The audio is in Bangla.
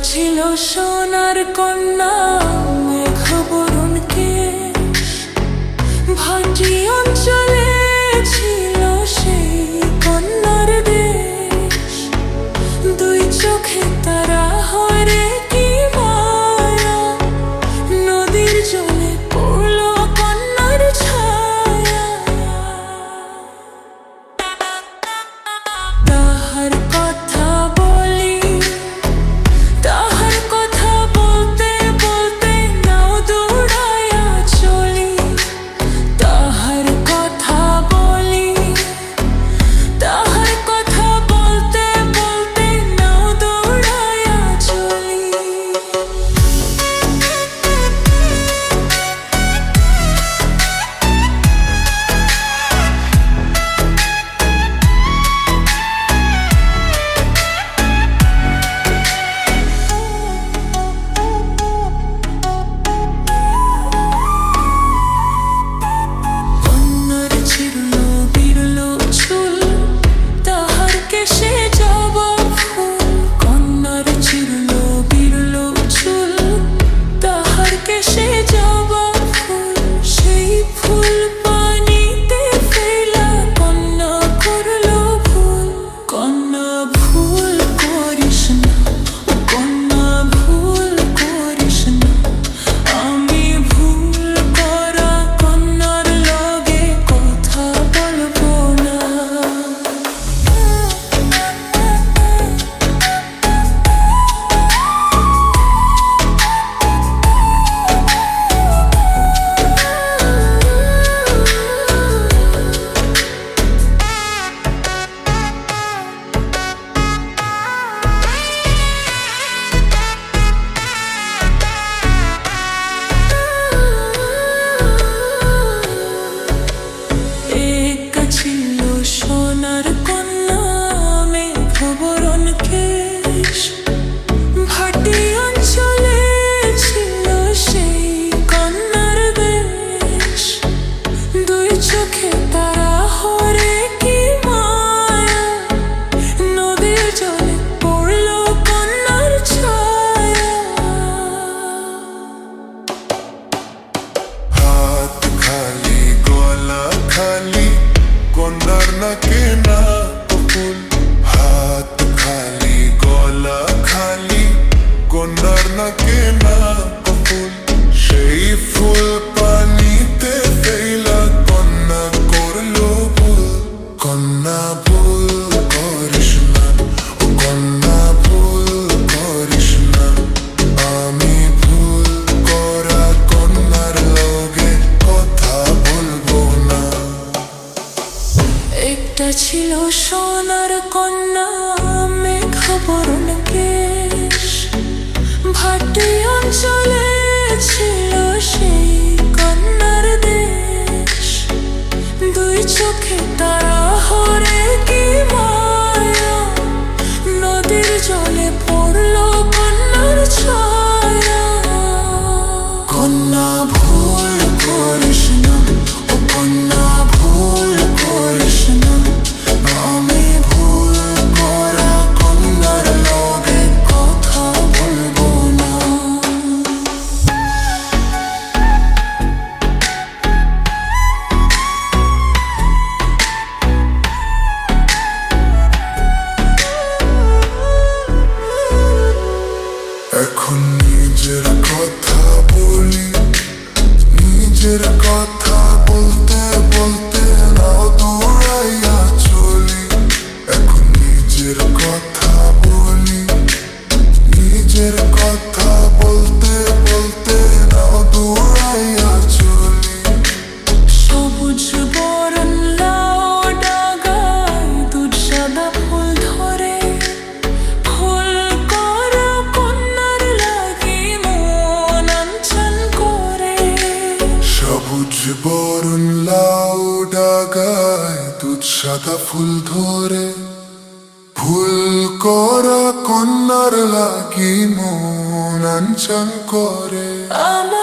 ছিল সোনার কন্যা, মেঘ বরণ কেশ, ভাটি অঞ্চলে ছিল সেই কন্যার দেশ। দুই চোখে তারা হরে কি মায়া, নদীর জলে পড়ল কন্যার ছায়া। তাহার কথা বলি, তাহার কথা বলতে বলতে নাও দৌড়াইয়া চলি। তাহার কথা বলি, তাহার কথা বলতে বলতে নাও দৌড়াইয়া চলি। কন্যার ছিল বিরল চুল, তাহার কেশে জবা ফুল। কন্যার ছিল বিরল চুল, তাহার কেশে জবা ফুল। সেই ফুল পানিতে ফেলা কন্যা করল ভুল। কন্যা ভুল করিস না, কন্যা ভুল করিস না। আমি ভুল করা কন্যার লগে কথা বলবো না। একা ছিল সোনার কন্যা, মেঘ বরণ কেশ, ভাটি অঞ্চলে ছিল সেই কন্যার দেশ। দুই চোখে তারা হরে কি মায়া, নদীর জলে পড়ল কন্যার ছায়া। হাত খালি গলা খালি কন্যার নাকে না ফুল। হাত খালি গলা খালি কন্যার নাকে না ফুল। সেই ফুল পানিতে ফেলা কন্যা করলো ভুল। কন্যা ভুল করিস না, ও কন্যা ভুল করিস না। আমি ভুল করা কন্যার লগে কথা বলবো না। একটা ছিল সোনার কন্যা, মেঘ বরণ কেশ, ভাটি অঞ্চলে ছিল সেই কন্যার দেশ। দুই চোখে তারা হরে কি মায়া, নদীর জলে পড়ল কন্যার ছায়া। কন্যা ভুল করিস না, ও কন্যা ভুল করিস না। আমি ভুল করা কন্যার লগে কথা বলবো না। এখন নিজের কথা বলি, নিজের কথা বলতে বলতে নাও দৌড়াইয়া চলি। এখন নিজের কথা বলি, নিজের কথা বলতে বলতে নাও দৌড়াইয়া চলি। সবুজ বরণ লাউ ডাগায় দুধ সাদা ফুল ধরে। ফুল করা কন্যার লাগি মন আনচান করে। সবুজ বরণ লাউ ডাগায় দুধ সাদা ফুল ধরে। ফুল করা কন্যার লাগি মন আনচান করে। আমার